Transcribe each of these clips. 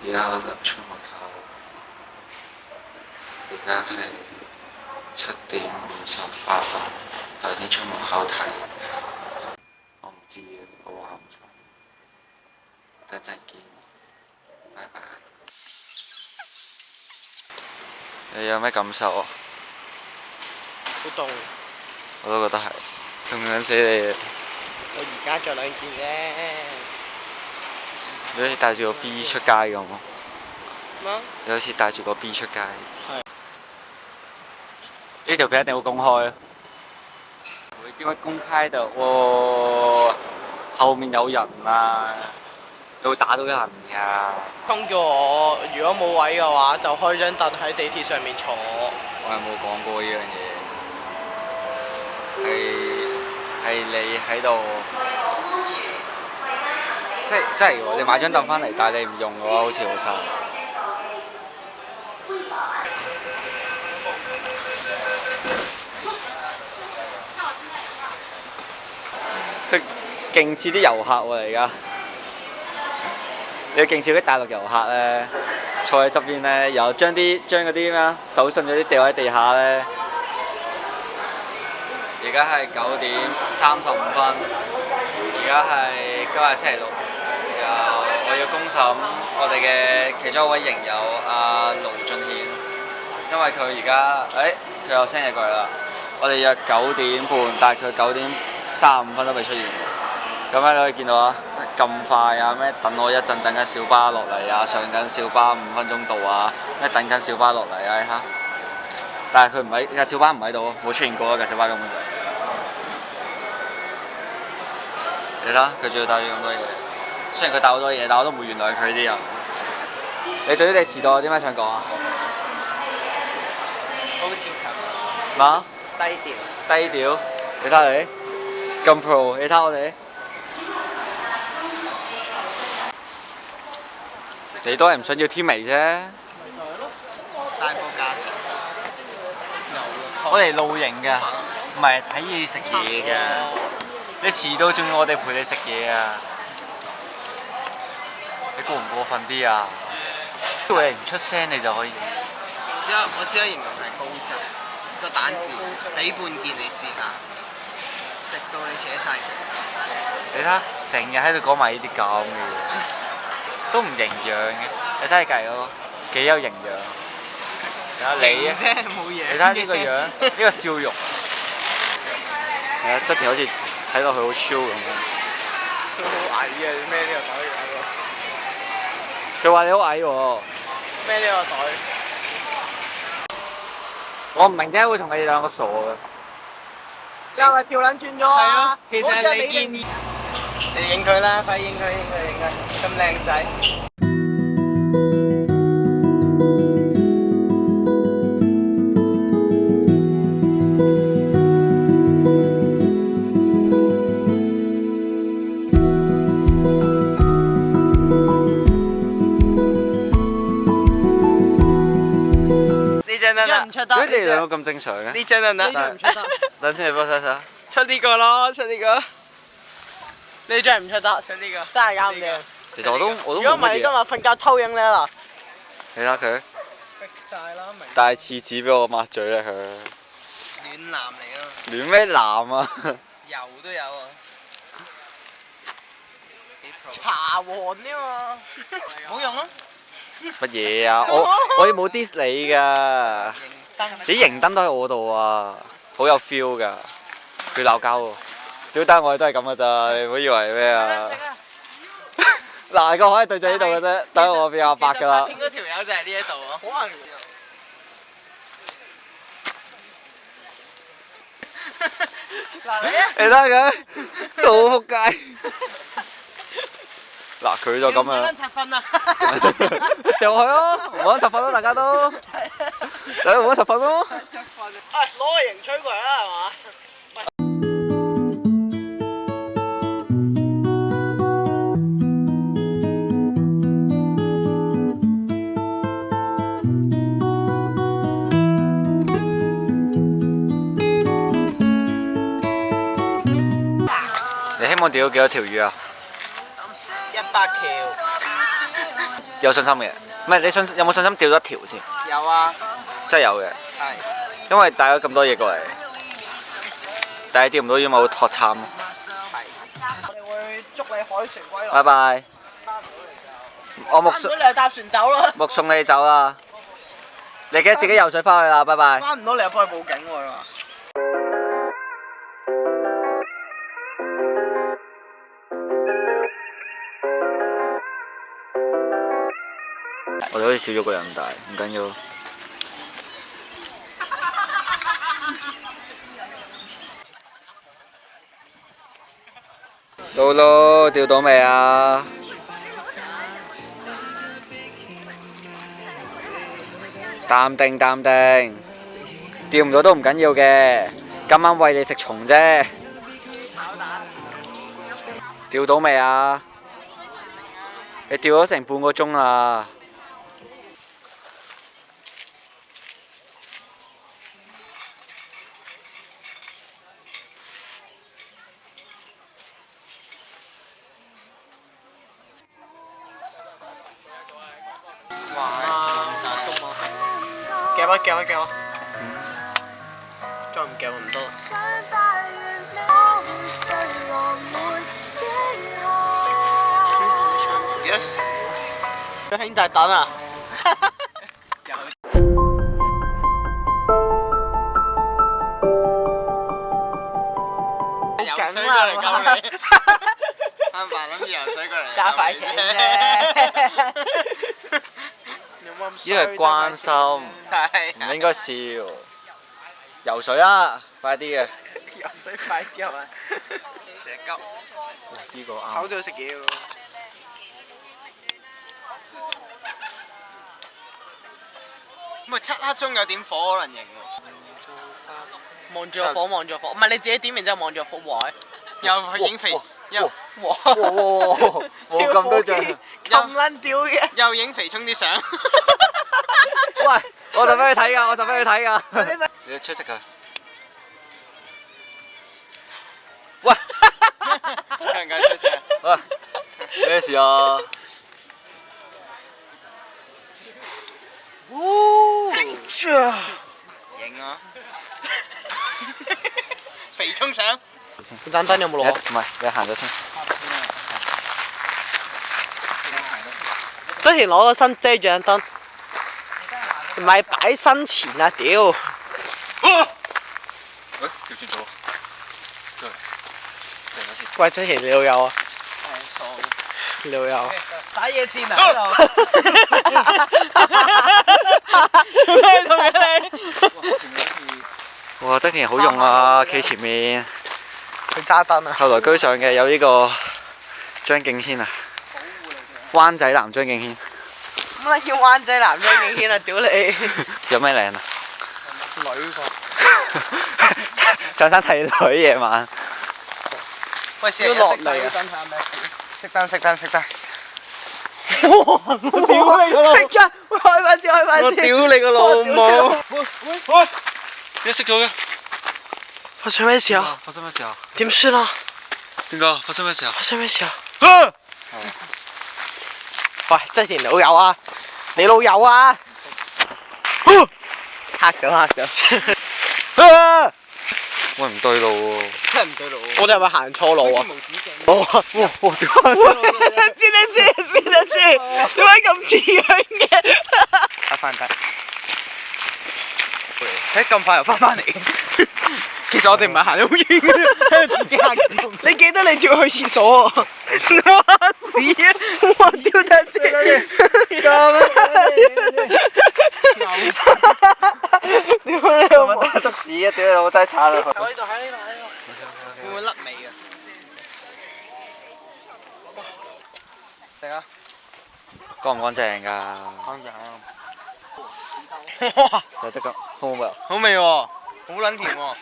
而家我就出門口，而家係7:58，但已經出門口睇，我唔知啊，我好眼瞓，等陣見，拜拜。你有咩感受啊？好凍，我都覺得係，凍緊死你啊！我而家着2件啫。你好似帶住個 B 出街咁喎。咩？你好似帶住個 B 出街。係。呢條片一定會公開啊！會點解公開的？後面有人啊！你會打到人㗎。通叫我如果冇位嘅話，就開張凳喺地鐵上面坐。我係冇講過呢樣嘢，係你喺度，即係喎！你買張凳翻嚟，但係你唔用嘅話，好似好嘥。佢勁似啲遊客喎而家，你勁似啲大陸遊客咧，坐喺側邊咧，又將嗰啲咩啊手信嗰啲掉喺地下咧。而家係9:35，而家係今日星期六，我要公審我哋嘅其中一位營友阿盧俊憲，因為佢而家佢又 send 嘢過嚟啦。我哋約9:30，但係佢9:35都未出現。咁咧你可以見到啊，咁快啊，咩等我一陣，等緊小巴落嚟啊，上緊小巴5分鐘到啊，咩等緊小巴落嚟啊，你睇下。但係佢唔喺，架小巴唔喺度，冇出現過啊，架小巴根本就。你睇下，佢仲要帶住咁多嘢。雖然佢帶好多嘢，但我都唔會原諒佢呢啲人。你對於你遲到有啲咩想講啊？高似層。咩？低調。低調。你睇下你，咁 pro， 你睇我哋。你都係唔想要天微啫。大貨價錢。我哋露營㗎，唔係睇嘢食嘢㗎。你遲到仲要我哋陪你食嘢啊？你過唔過分啲啊？叫你唔出聲你就可以。我只可以形容係高質，個蛋治俾半件你試下，食到你扯晒佢。你睇下，成日喺度講埋呢啲咁嘅嘢，都唔營養嘅。你睇下隔離嗰個幾有營養。睇下你啊，你睇下呢個樣，呢個笑容。係啊，側邊好似睇落去好 chill 咁。佢好矮啊！孭呢個袋佢話你好矮喎。孭呢個袋。我唔明點解會同你哋兩個傻嘅。你係咪調撚轉咗啊？其實係你建議。你影佢啦，快影佢，咁靚仔。唔出得，你哋兩個咁正常嘅？呢張得唔得？唔出得。等先，你幫我睇下。出呢個咯，出呢個。呢張唔出得，出呢個。真係啱嘅。其實我都冇乜嘢。如果唔係你今日瞓覺偷影咧嗱。你睇下佢。逼晒啦，明。帶廁紙俾我抹嘴咧佢。暖男嚟啊！暖咩男啊？油都有啊。茶黃啫嘛。冇用啊！乜嘢啊？我冇 diss 你㗎，啲營燈都喺我度啊，好有 feel 㗎。佢鬧交喎，屌單我哋都係咁㗎咋，你唔好以為咩啊？嗱個可以對住呢度嘅啫，等我變阿伯㗎啦。其實拍片嗰條友就係呢一度啊，可能。嗱你啊！你睇下佢，好仆街。嗱佢就咁樣，掉落去咯，冇得集訓咯，大家都，大家冇得集訓咯。攞個型吹過嚟啦，係嘛？你希望釣到幾多條魚啊？ 100條。有信心嘅，唔係你有冇信心釣到一條先？有啊，真係有嘅，係。因為帶咗咁多嘢過嚟，但係釣唔到，因為好托參。我哋會祝你海船歸來。拜拜。我目送翻唔到你就搭船走啦。目送你走啦，你記得自己游水翻去啦，拜拜。翻唔到你就幫佢報警喎。我哋好似少咗個人，但係唔緊要。到咯，釣到未啊？淡定淡定，釣唔到都唔緊要嘅，今晚餵你食蟲啫。釣到未啊？你釣咗成半個鐘啦。夾啊夾啊夾啊！再唔夾唔得。Yes， 兄弟等啊！游水過嚟救你。阿爸諗住游水過嚟。揸快艇啫。呢個係關心，唔應該笑。游水啊，快啲嘅！游水快啲係咪？成日急。呢個啱。口都要食嘢喎。咁咪漆黑中有點火可能型喎。望住個火，望住個火，唔係你自己點，然之後望住個火位。又影肥，又哇！冇咁多張。咁撚屌嘅。又影肥聰啲相。喂，我就俾佢睇㗎，我就俾佢睇㗎。你出色佢。喂！向緊出聲。喂，咩事啊？影啊！肥聰相。盞燈有冇攞？唔係，你行咗先。之前攞個新遮住盞燈。唔係擺身前啊！屌！誒，調轉咗。喂，之前你老友啊？係傻。你老友。打野戰啊！喺度。咩同你？哇！德田好用啊，企前面。佢揸燈啊！後來居上嘅有呢個張敬軒啊，灣仔男張敬軒。乜叫灣仔男張敬軒啊？屌你！有咩靚啊？女個。上山睇女夜晚。喂，試下落嚟啊！熄燈，熄燈，熄燈。哇！我屌你個老！即刻開翻先，開翻先。我屌你個老母！喂！點解熄咗嘅？發生咩事啊？發生咩事啊？點算啊？點解？發生咩事啊？發生咩事啊？喂，真係老友啊！你老友啊！嚇咗。喂，唔對路喎！真係唔對路喎！我哋係咪行錯路啊？哇！點知？點解咁似樣嘅？開翻低。咁快又翻嚟。其實我哋唔係行得好遠嘅，自己行。你記得你叫佢去廁所啊？哇屎啊！我屌得先。屌你老母！篤屎啊！屌你老母真係慘啦！喺呢度，會唔會甩尾啊？食啊！乾唔乾淨㗎？乾淨。哇！食得咁好唔好味？好味喎，好撚甜喎。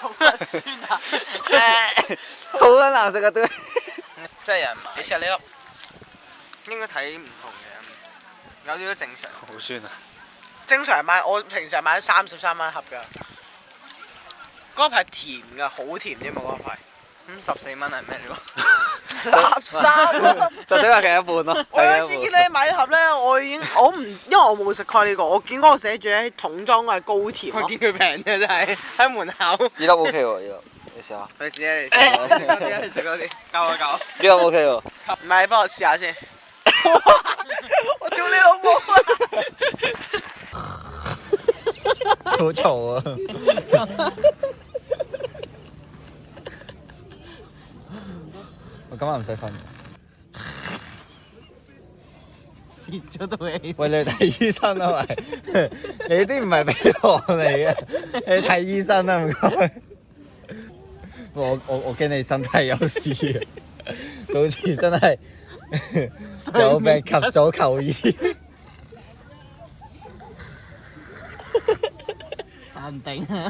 好酸啊！好撚難食啊！對。真係有人買。你試下呢粒，應該睇唔同嘅，有啲都正常。好酸啊！正常買，我平時係買33蚊一盒㗎。嗰粒係甜㗎，好甜啫嘛嗰粒係。咁14蚊係咩料？垃圾。就整埋佢一半咯。我有一次見你買盒咧，我因為我冇食開呢個，我見嗰個寫住喺桶裝嘅係高甜。我見佢平嘅真係喺門口。呢粒 OK 喎，呢粒你試下。你試下你食嗰啲，教我教我。呢粒 OK 喎。唔係，幫我試下先。我屌你老母啊！好嘈啊！我今晚唔使瞓。蝕咗套戲。喂，你去睇醫生啊喂！你啲唔係俾我嚟嘅，你睇醫生啊唔該。我驚你身體有事啊，到時真係有病及早求醫。淡定啊！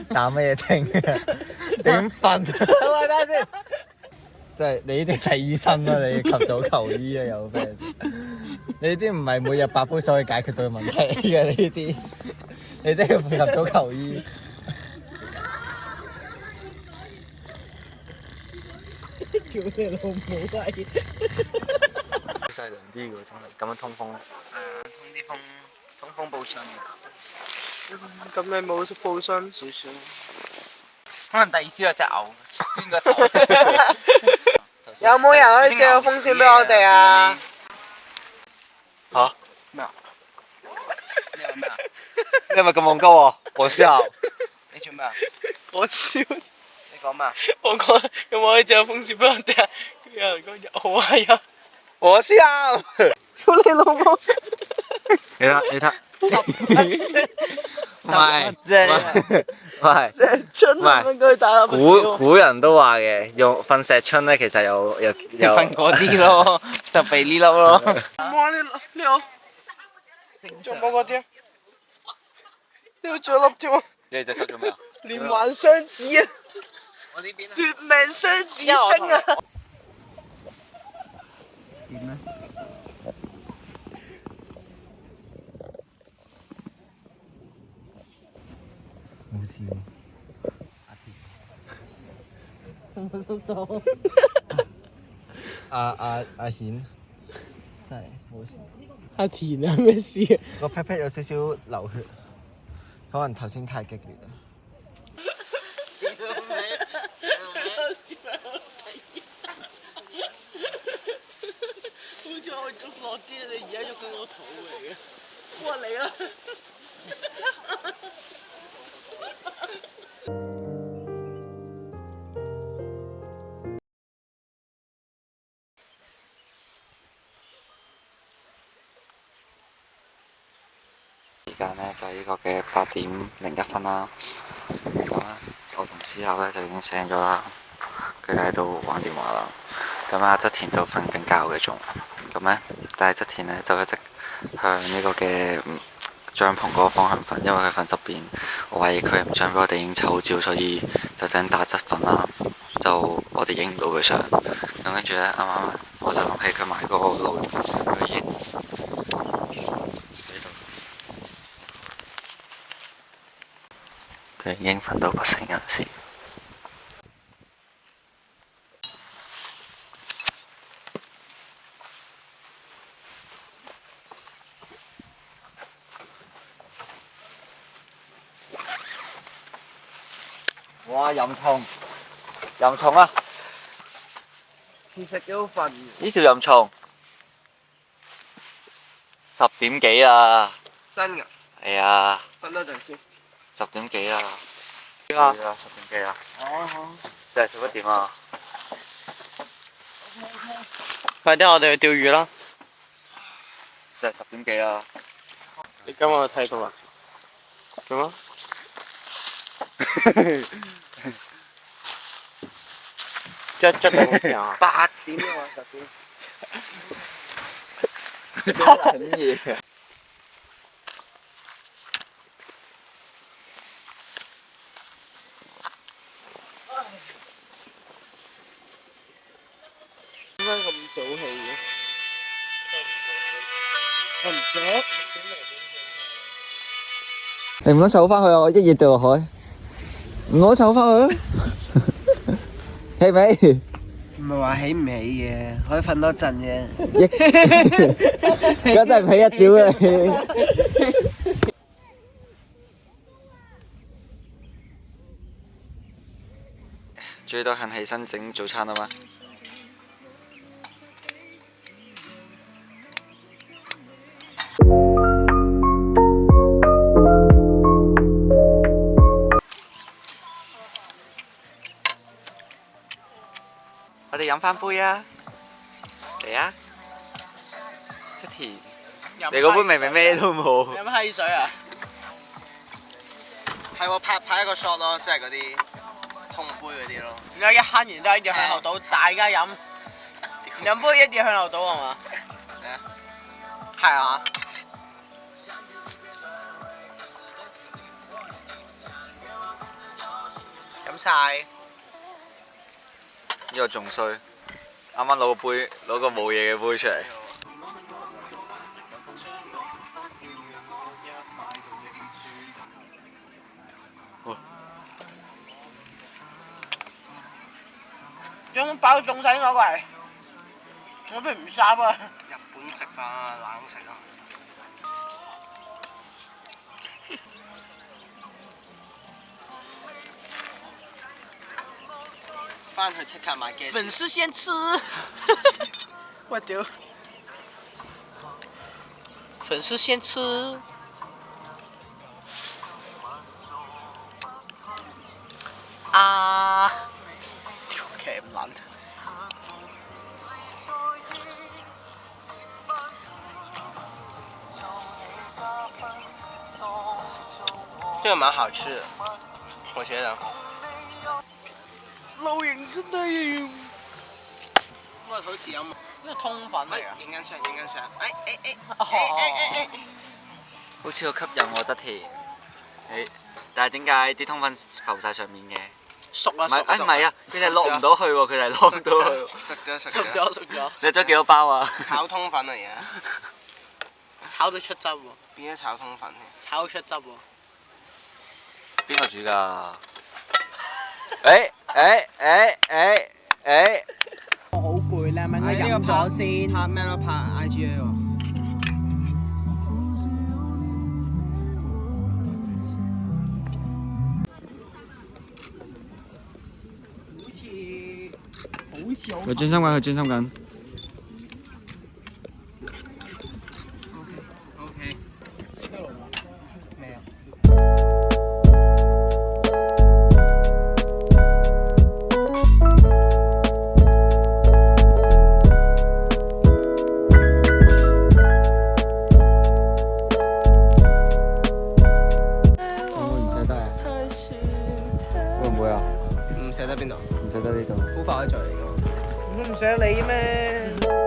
打乜嘢聽啊？點瞓？喂，等下先。即係你一定睇醫生啦，你要及早求醫啊！有病。你啲唔係每日8杯水去解決到嘅問題嘅呢啲，你真係要及早求醫。叫你老母閪！細涼啲喎，真係咁樣通風。通風報信。咁你冇報信？少少。可能第二朝有隻牛捐個頭。有冇人可以借個風扇俾我哋啊？嚇？咩啊？你話咩啊？你係咪咁戇鳩啊？我笑。你做咩啊？我笑，你講咩啊？我講有冇可以借個風扇俾我哋啊？有人講有，好啊有。我笑。屌你老母！你睇。唔係，喂，石春咁樣佢打落古人都話嘅，用瞓石春咧，其實有瞓嗰啲咯，就俾呢粒咯。哇！呢個仲冇嗰啲啊？呢個仲有粒添啊！你隻手做咩啊？連環雙子啊！我呢邊啊。絕命雙子星啊！點咧？冇事喎。有冇叔叔？阿顯，真係冇事。阿田啊，咩事啊？個 pat pat 有少少流血，可能頭先太激烈啦。好似我捉落啲，你而家喐緊我肚嚟嘅。哇嚟啦！時間咧就係呢個嘅8:01啦。咁咧，我同思友咧就已經醒咗啦，佢哋喺度玩電話啦。咁阿側田就瞓緊覺嘅仲。咁咧，但係側田咧就一直向呢個嘅帳篷嗰個方向瞓，因為佢瞓側邊。我懷疑佢唔想俾我哋影醜照，所以就等打側瞓啦。就我哋影唔到佢相。咁跟住咧，啱啱我就諗起佢買嗰個露營佢影。佢已經瞓到不省人事。哇！淫蟲啊！其實幾好瞓嘅。呢條淫蟲10點幾啊！真㗎？係啊，瞓多陣先。10點幾啊！係啊10點幾啊！好。真係11點啊！快啲，我哋去釣魚啦！真係10點幾啊！你今日有睇到啊？做乜？捽到好時候啊8點啊，10點。真係嘢。點解咁早起嘅？我唔着。你唔好手翻去啊！我一嘢掉落海，唔好手翻去啊！起未？唔係話起唔起嘅，可以瞓多陣啫。而家真係皮一屌啊你！終於都肯起身整早餐啦嘛！我哋飲翻杯啊！嚟啊！出田，你嗰杯明明咩都冇。飲閪水啊！係喎，拍一個 shot 咯，即係嗰啲通杯嗰啲咯。然後一慳完之後一定向後倒，大家飲。飲杯一定要向後倒係嘛？係啊。飲晒。呢個仲衰，啱啱攞個冇嘢嘅杯出嚟。將包仲使攞過嚟，我不如唔烚啊！日本食飯啊，冷食啊。翻去即刻買嘅。粉絲先吃。我屌！粉絲先吃。啊！屌騎唔撚。這個蠻好吃的，我覺得。露營真係，我好似有冇？呢個通粉嚟㗎。影緊相，影緊相。好似好吸引喎，側田。但係點解啲通粉浮晒上面嘅？熟啊！唔係啊，佢哋落唔到去喎，佢哋落唔到去。熟咗。熟咗。食咗幾多包啊？炒通粉嚟嘅，炒到出汁喎。變咗炒通粉添。炒出汁喎。邊個煮㗎？我好攰啦，咪應該飲咗先。拍咩咯？拍 IGA 喎。佢專心緊。OK。沒有。會唔會啊？唔捨得邊度？唔捨得呢度。好快可以做嚟㗎嘛。我唔捨得你咩？